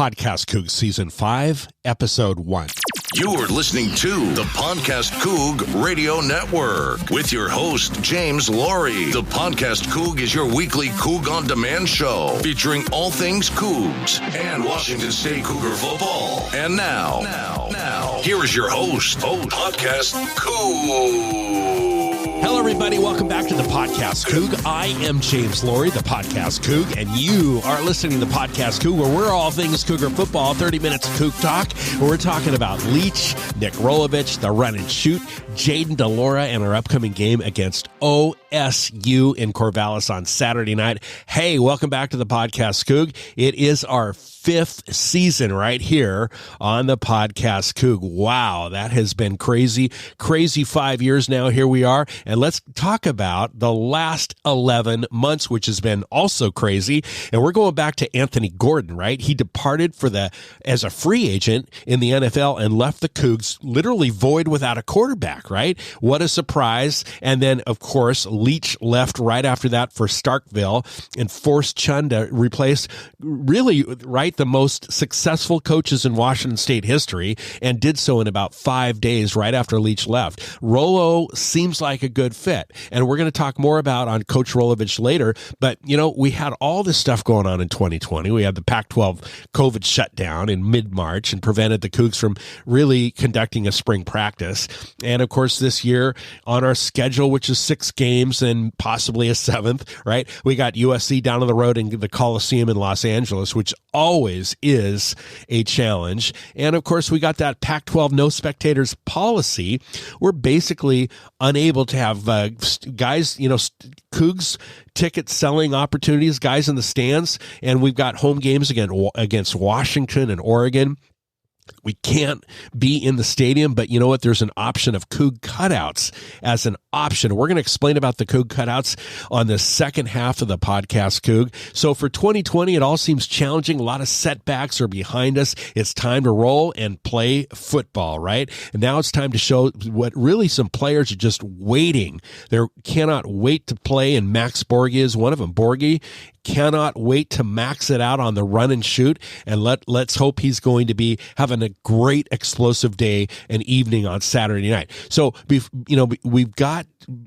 PodcastCoug Season 5, Episode 1. You're listening to the PodcastCoug Radio Network with your host, James Laurie. The PodcastCoug is your weekly Coug on Demand show featuring all things Cougs and Washington State Cougar football. And now, here is your host, PodcastCoug. Hello, everybody. Welcome back to the PodcastCoug. I am James Laurie, the PodcastCoug, and you are listening to the PodcastCoug, where we're all things Cougar football, 30 minutes of Coug talk, where we're talking about Leach, Nick Rolovich, the run and shoot, Jayden de Laura, and our upcoming game against OSU in Corvallis on Saturday night. Hey, welcome back to the PodcastCoug. It is our 5th season right here on the PodcastCoug. Wow, that has been crazy 5 years now. Here we are, and let's talk about the last 11 months, which has been also crazy. And we're going back to Anthony Gordon, right? He departed as a free agent in the NFL and left the Cougs literally void without a quarterback, right? What a surprise. And then, of course, Leach left right after that for Starkville and forced Chun to replace really, right, the most successful coaches in Washington State history, and did so in about 5 days right after Leach left. Rolo seems like a good fit, and we're going to talk more about on Coach Rolovich later, but, you know, we had all this stuff going on in 2020. We had the Pac-12 COVID shutdown in mid-March and prevented the Cougs from really conducting a spring practice. And, of course, this year on our schedule, which is 6 games and possibly a 7th, right, we got USC down on the road in the Coliseum in Los Angeles, which always is a challenge. And of course, we got that Pac-12 no spectators policy. We're basically unable to have guys, Cougs ticket selling opportunities, guys in the stands, and we've got home games against Washington and Oregon. We can't be in the stadium, but you know what? There's an option of Coug cutouts as an option. We're going to explain about the Coug cutouts on the second half of the PodcastCoug. So for 2020, it all seems challenging. A lot of setbacks are behind us. It's time to roll and play football, right? And now it's time to show what really some players are just waiting. They cannot wait to play, and Max Borghi is one of them. Borghi cannot wait to max it out on the run and shoot, and let's hope he's going to be having a great explosive day and evening on Saturday night. So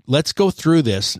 let's go through this.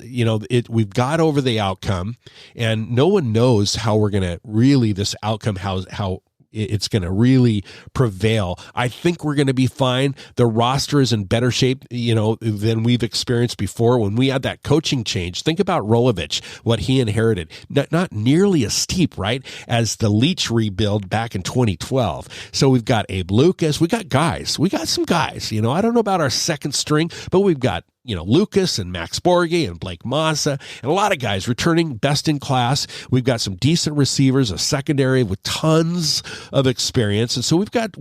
We've got over the outcome, and no one knows how we're going to really this outcome, how it's going to really prevail. I think we're going to be fine. The roster is in better shape, than we've experienced before. When we had that coaching change, think about Rolovich, what he inherited. Not nearly as steep, right, as the Leach rebuild back in 2012. So we've got Abe Lucas. We got guys. We got some guys. I don't know about our second string, but we've got Lucas and Max Borghi and Blake Massa and a lot of guys returning best in class. We've got some decent receivers, a secondary with tons of experience. And so we've got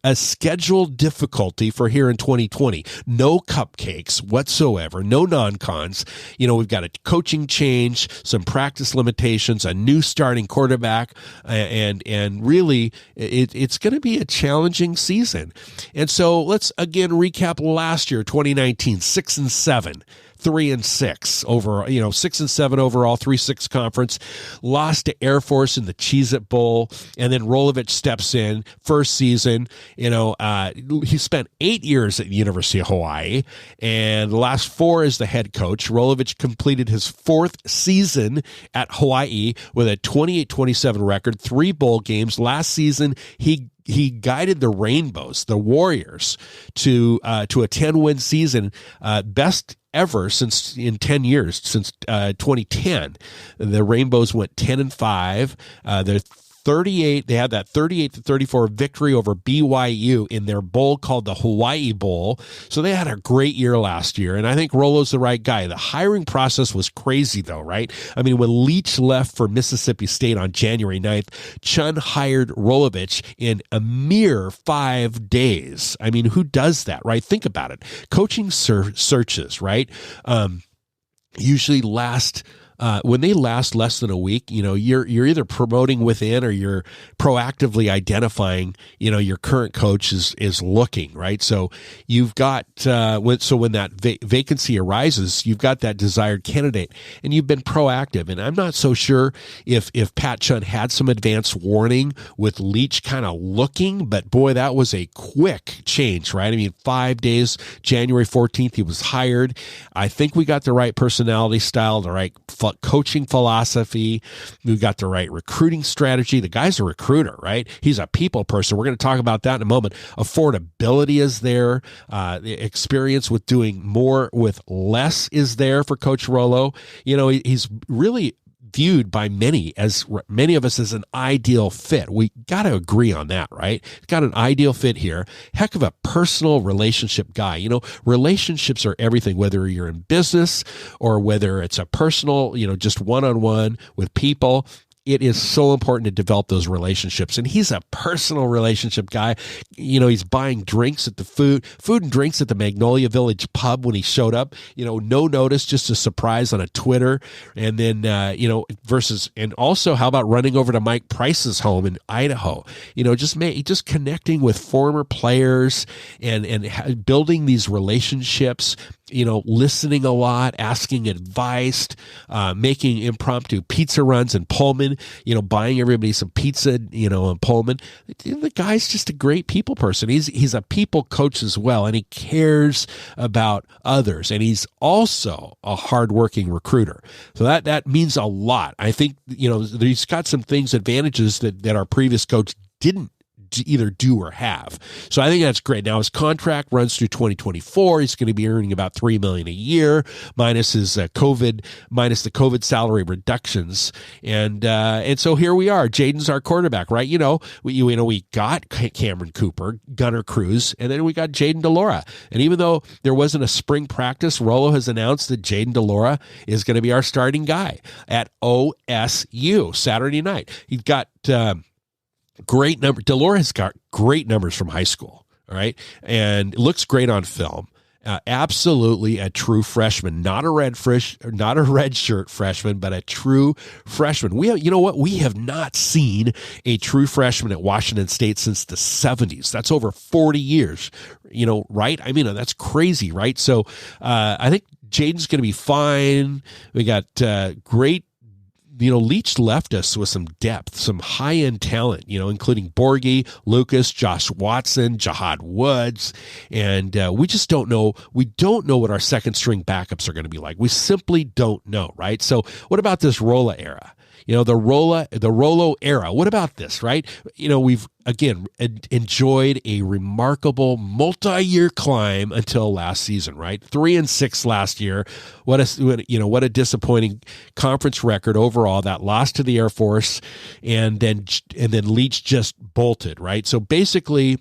a scheduled difficulty for here in 2020. No cupcakes whatsoever, no non-cons. We've got a coaching change, some practice limitations, a new starting quarterback, and really it's going to be a challenging season. And so let's again recap last year, 2019, 6-7, 3-6 over, 6-7 overall, 3-6 conference, lost to Air Force in the Cheez-It Bowl, and then Rolovich steps in first season. He spent 8 years at the University of Hawaii, and the last 4 as the head coach. Rolovich completed his 4th season at Hawaii with a 28-27 record, 3 bowl games. Last season, he guided the Rainbows, the Warriors, to a 10-win season, best ever in 10 years, since 2010. The Rainbows went 10-5. They're 38. They had that 38-34 victory over BYU in their bowl called the Hawaii Bowl. So they had a great year last year, and I think Rolo's the right guy. The hiring process was crazy, though, right? I mean, when Leach left for Mississippi State on January 9th, Chun hired Rolovich in a mere 5 days. I mean, who does that, right? Think about it. Coaching searches, right, usually last when they last less than a week, you're either promoting within or you're proactively identifying, your current coach is looking, right? So you've got, when that vacancy arises, you've got that desired candidate and you've been proactive. And I'm not so sure if Pat Chun had some advance warning with Leach kind of looking, but boy, that was a quick change, right? I mean, 5 days, January 14th, he was hired. I think we got the right personality style, the right coaching philosophy. We got the right recruiting strategy. The guy's a recruiter, right? He's a people person. We're going to talk about that in a moment. Affordability is there. The experience with doing more with less is there for Coach Rolo. He's really viewed by many of us as an ideal fit. We got to agree on that, right? Got an ideal fit here. Heck of a personal relationship guy. Relationships are everything, whether you're in business or whether it's a personal, just one-on-one with people. It is so important to develop those relationships. And he's a personal relationship guy. He's buying drinks at the food and drinks at the Magnolia Village pub when he showed up, no notice, just a surprise on a Twitter. And then, and also how about running over to Mike Price's home in Idaho, just connecting with former players and building these relationships, listening a lot, asking advice, making impromptu pizza runs in Pullman, buying everybody some pizza, in Pullman. The guy's just a great people person. He's a people coach as well, and he cares about others, and he's also a hardworking recruiter. So that means a lot. I think, he's got some advantages that our previous coach didn't either do or have. So I think that's great. Now his contract runs through 2024. He's going to be earning about $3 million a year, minus his the COVID salary reductions. And so here we are. Jayden's our quarterback, right? We got Cameron Cooper, Gunnar Cruz, and then we got Jayden de Laura. And even though there wasn't a spring practice, Rolo has announced that Jayden de Laura is going to be our starting guy at OSU Saturday night. He's got great number. De Laura has got great numbers from high school, all right, and looks great on film. Absolutely a true freshman, not a red shirt freshman, but a true freshman. We have not seen a true freshman at Washington State since the 70s. That's over 40 years, right? I mean, that's crazy, right? So I think Jayden's going to be fine. We got great. Leach left us with some depth, some high-end talent, including Borghi, Lucas, Josh Watson, Jahad Woods, and we just don't know. We don't know what our second-string backups are going to be like. We simply don't know, right? So what about this Rolla era? The Rolo era. What about this, right? We've, again, enjoyed a remarkable multi-year climb until last season, right? 3-6 last year. What a disappointing conference record overall. That loss to the Air Force, and then Leach just bolted, right? So basically,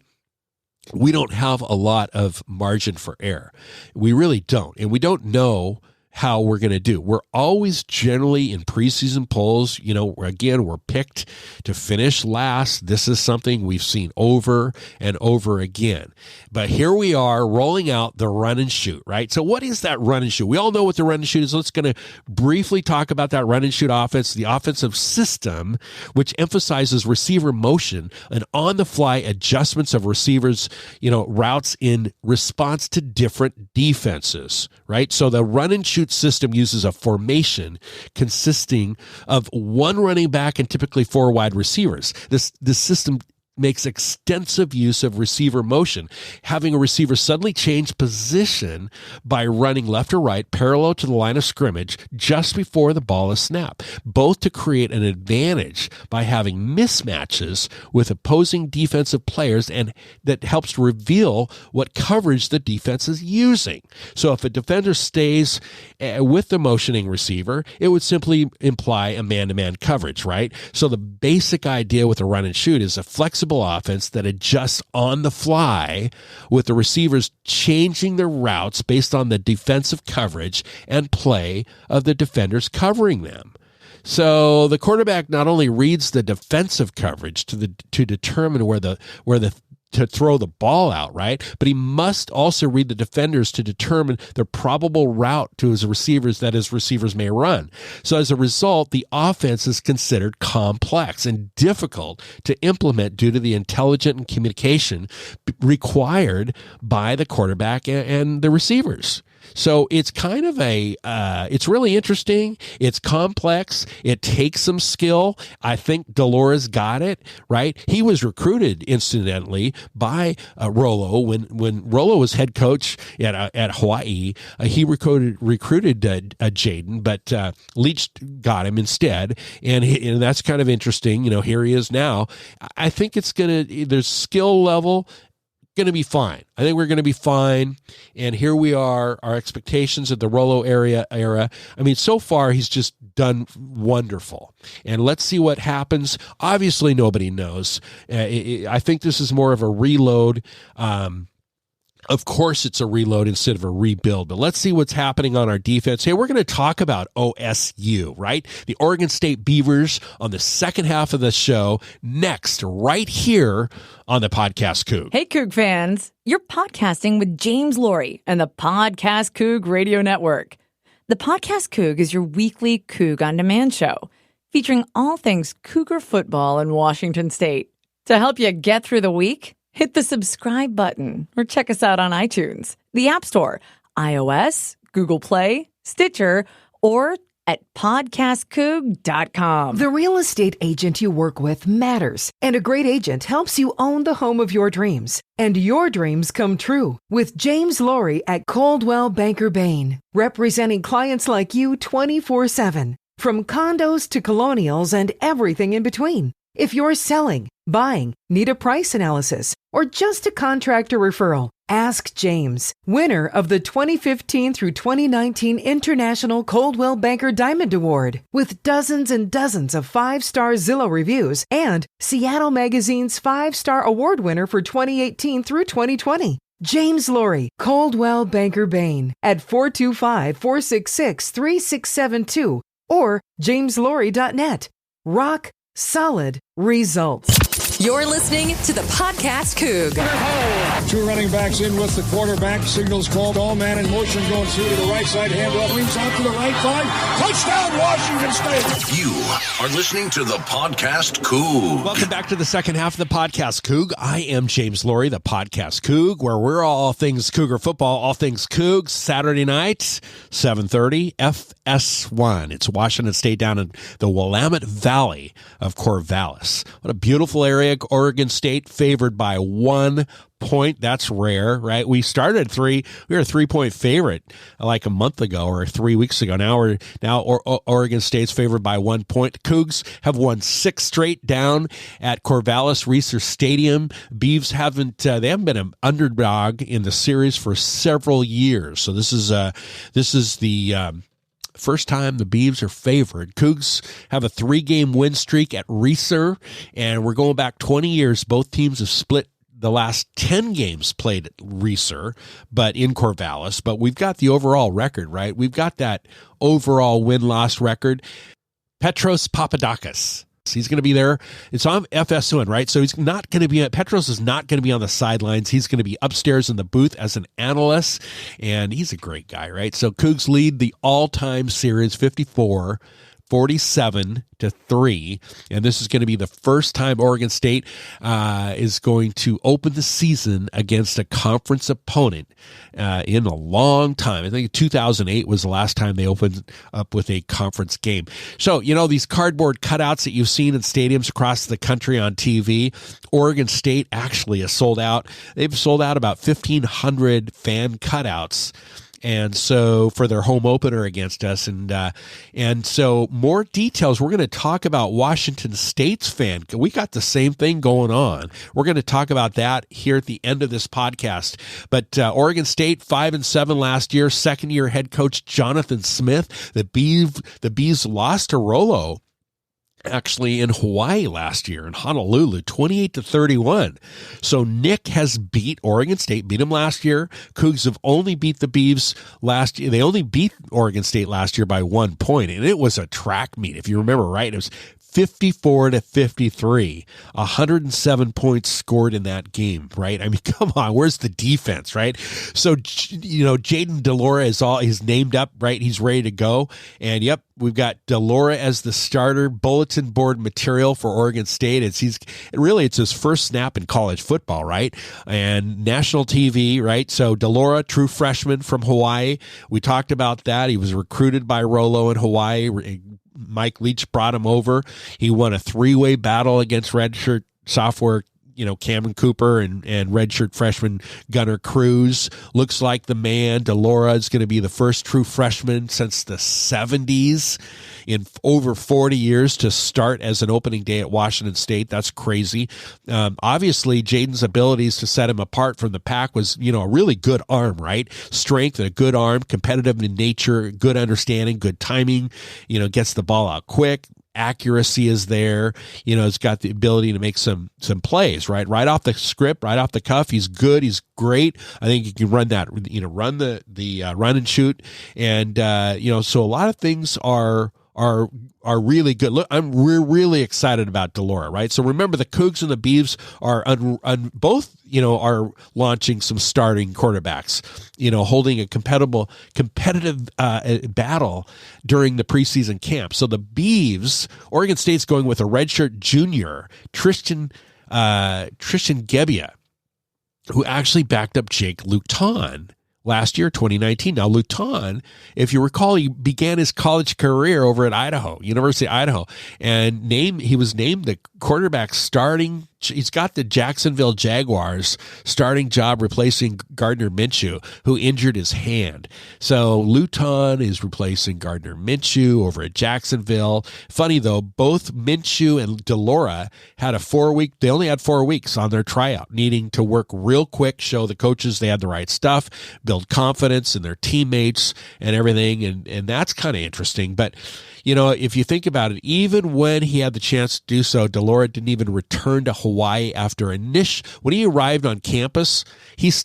we don't have a lot of margin for error. We really don't, and we don't know how we're going to do. We're always generally in preseason polls, we're picked to finish last. This is something we've seen over and over again. But here we are rolling out the run and shoot, right? So what is that run and shoot? We all know what the run and shoot is. Let's going to briefly talk about that run and shoot offense, the offensive system, which emphasizes receiver motion and on-the-fly adjustments of receivers, routes in response to different defenses, right? So the run and shoot system uses a formation consisting of one running back and typically 4 wide receivers. This system makes extensive use of receiver motion, having a receiver suddenly change position by running left or right parallel to the line of scrimmage just before the ball is snapped, both to create an advantage by having mismatches with opposing defensive players, and that helps reveal what coverage the defense is using. So if a defender stays with the motioning receiver, it would simply imply a man-to-man coverage, right? So the basic idea with a run and shoot is a flexible offense that adjusts on the fly, with the receivers changing their routes based on the defensive coverage and play of the defenders covering them. So the quarterback not only reads the defensive coverage to determine where the to throw the ball out, right? But he must also read the defenders to determine the probable route to his receivers that his receivers may run. So as a result, the offense is considered complex and difficult to implement due to the intelligent communication required by the quarterback and the receivers. So it's kind of it's really interesting. It's complex. It takes some skill. I think de Laura's got it, right? He was recruited, incidentally, by Rolo. When Rolo was head coach at Hawaii, he recruited Jayden, but Leach got him instead. And that's kind of interesting. Here he is now. I think there's skill level going to be fine. I think we're going to be fine. And here we are, our expectations of the Rolo era. I mean, so far he's just done wonderful. And let's see what happens. Obviously, nobody knows. I think this is more of a reload. Of course, it's a reload instead of a rebuild, but let's see what's happening on our defense. Hey, we're going to talk about OSU, right? The Oregon State Beavers on the second half of the show next, right here on the Podcast Coug. Hey, Coug fans. You're podcasting with James Laurie and the Podcast Coug Radio Network. The Podcast Coug is your weekly Coug on Demand show featuring all things Cougar football in Washington State. To help you get through the week, hit the subscribe button or check us out on iTunes, the App Store, iOS, Google Play, Stitcher, or at PodcastCoug.com. The real estate agent you work with matters, and a great agent helps you own the home of your dreams. And your dreams come true with James Laurie at Coldwell Banker Bain, representing clients like you 24/7, from condos to colonials and everything in between. If you're selling, buying, need a price analysis, or just a contractor referral, ask James, winner of the 2015 through 2019 International Coldwell Banker Diamond Award, with dozens and dozens of 5-star Zillow reviews and Seattle Magazine's 5-star award winner for 2018 through 2020. James Laurie, Coldwell Banker Bain, at 425-466-3672 or jameslaurie.net. Rock solid results. You're listening to the Podcast Coug. Two running backs in with the quarterback. Signals called. All man in motion going through to the right side. Handoff. Wings out to the right side. Touchdown, Washington State. You are listening to the Podcast Coug. Welcome back to the second half of the Podcast Coug. I am James Laurie, the Podcast Coug, where we're all things Cougar football, all things Coug. Saturday night, 7:30, FS1. It's Washington State down in the Willamette Valley of Corvallis. What a beautiful area. Oregon State favored by 1 point. That's rare, right? We started at 3. We were a 3-point favorite like a month ago or 3 weeks ago. Now Oregon State's favored by 1 point. Cougs have won 6 straight down at Corvallis Reser Stadium. Beavs haven't been an underdog in the series for several years. So this is the first time the Beavs are favored. Cougs have a 3-game win streak at Reser, and we're going back 20 years. Both teams have split the last 10 games played at Reser, but in Corvallis. But we've got the overall record, right? We've got that overall win-loss record. Petros Papadakis. He's going to be there. It's on FS1, right? So he's not going to be Petros is not going to be on the sidelines. He's going to be upstairs in the booth as an analyst, and he's a great guy, right? So Cougs lead the all-time series 47-3, and this is going to be the first time Oregon State is going to open the season against a conference opponent in a long time. I think 2008 was the last time they opened up with a conference game. So, these cardboard cutouts that you've seen in stadiums across the country on TV, Oregon State actually has sold out. They've sold out about 1,500 fan cutouts. And so for their home opener against us. And so more details, we're going to talk about Washington State's fan. We got the same thing going on. We're going to talk about that here at the end of this podcast. But Oregon State 5-7 last year, second-year head coach Jonathan Smith. The Bees lost to Rolo actually in Hawaii last year in Honolulu, 28-31. So Nick has beat Oregon State, beat him last year. Cougs have only beat the Beavs last year. They only beat Oregon State last year by 1 point, and it was a track meet. If you remember right, it was 54-53, 107 points scored in that game, right? I mean, come on, where's the defense, right? So, Jayden de Laura he's named up, right? He's ready to go. And yep, we've got de Laura as the starter, bulletin board material for Oregon State. It's his first snap in college football, right? And national TV, right? So de Laura, true freshman from Hawaii. We talked about that. He was recruited by Rolo in Hawaii. Mike Leach brought him over. He won a 3-way battle against redshirt sophomore, Cameron Cooper and redshirt freshman Gunnar Cruz. Looks like the man. De Laura is going to be the first true freshman since the 70s in over 40 years to start as an opening day at Washington State. That's crazy. Obviously, Jayden's abilities to set him apart from the pack was, a really good arm, right? Strength and a good arm, competitive in nature, good understanding, good timing, gets the ball out quick. Accuracy is there. It's got the ability to make some plays, right? Right off the script, right off the cuff. He's good. He's great. I think he can run that, run the run and shoot. And, so a lot of things are really good. Look, we're really excited about de Laura, right? So remember, the Cougs and the Beavs are both, are launching some starting quarterbacks, holding a competitive battle during the preseason camp. So the Beavs, Oregon State's going with a redshirt junior, Tristan Gebbia, who actually backed up Jake Luton last year, 2019. Now, Luton, if you recall, he began his college career over at University of Idaho, and he was named the quarterback starting. He's got the Jacksonville Jaguars starting job replacing Gardner Minshew, who injured his hand. So Luton is replacing Gardner Minshew over at Jacksonville. Funny though, both Minshew and de Laura had they only had 4 weeks on their tryout, needing to work real quick, show the coaches they had the right stuff, build confidence in their teammates and everything. And that's kind of interesting. But, if you think about it, even when he had the chance to do so, de Laura didn't even return to Hawaii after when he arrived on campus. He's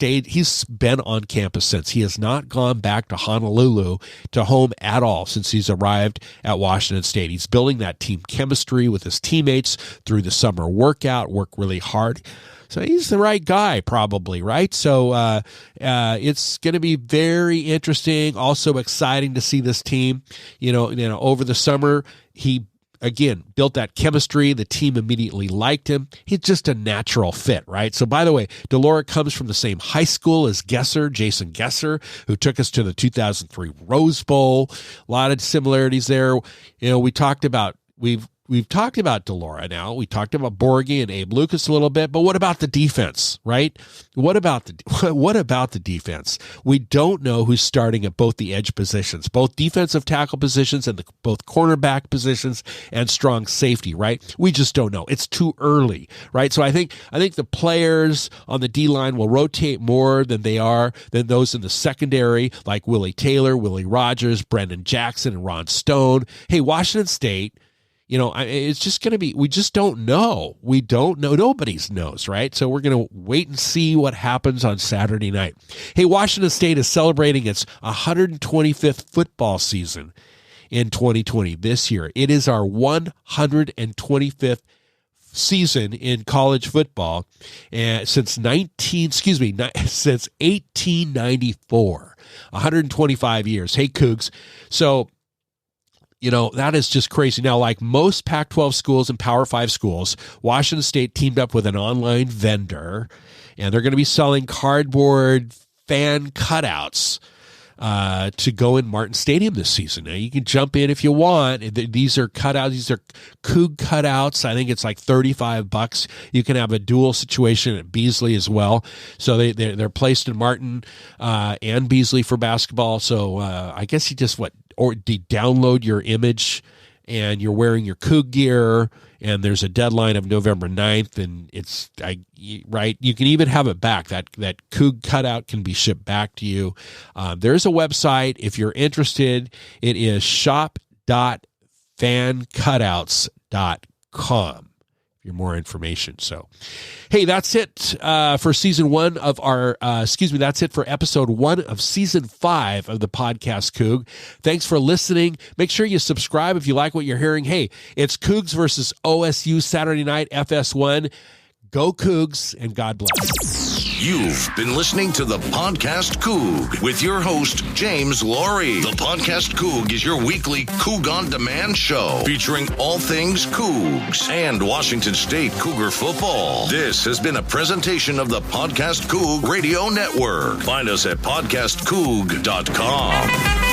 been on campus since. He has not gone back to Honolulu, to home at all, since he's arrived at Washington State. He's building that team chemistry with his teammates through the summer workout, work really hard. So he's the right guy, probably, right? So it's going to be very interesting, also exciting to see this team. Over the summer, he, again, built that chemistry. The team immediately liked him. He's just a natural fit, right? So, by the way, de Laura comes from the same high school as Jason Gesser, who took us to the 2003 Rose Bowl. A lot of similarities there. We've talked about de Laura now. We talked about Borgie and Abe Lucas a little bit, but what about the defense, right? What about the defense? We don't know who's starting at both the edge positions, both defensive tackle positions and both cornerback positions and strong safety, right? We just don't know. It's too early, right? So I think the players on the D-line will rotate more than those in the secondary, like Willie Taylor, Willie Rogers, Brendan Jackson, and Ron Stone. Hey, Washington State, it's just going to be, we just don't know. We don't know. Nobody knows, right? So we're going to wait and see what happens on Saturday night. Hey, Washington State is celebrating its 125th football season in 2020 this year. It is our 125th season in college football since 1894, 125 years. Hey, Cougs. So, that is just crazy. Now, like most Pac-12 schools and Power 5 schools, Washington State teamed up with an online vendor, and they're going to be selling cardboard fan cutouts to go in Martin Stadium this season. Now, you can jump in if you want. These are cutouts. These are Coug cutouts. I think it's like $35. You can have a dual situation at Beasley as well. So they're placed in Martin and Beasley for basketball. So I guess you just download your image and you're wearing your Coug gear, and there's a deadline of November 9th, and right, you can even have it back. That Coug cutout can be shipped back to you. There's a website if you're interested. It is shop.fancutouts.com. If more information. So, hey, that's it for season one of our, that's it for episode 1 of season 5 of the Podcast Coug. Thanks for listening. Make sure you subscribe if you like what you're hearing. Hey, it's Cougs versus OSU Saturday night, FS1. Go Cougs, and God bless. You've been listening to the Podcast Coug with your host, James Laurie. The Podcast Coug is your weekly Coug on Demand show featuring all things Cougs and Washington State Cougar football. This has been a presentation of the Podcast Coug Radio Network. Find us at podcastcoug.com.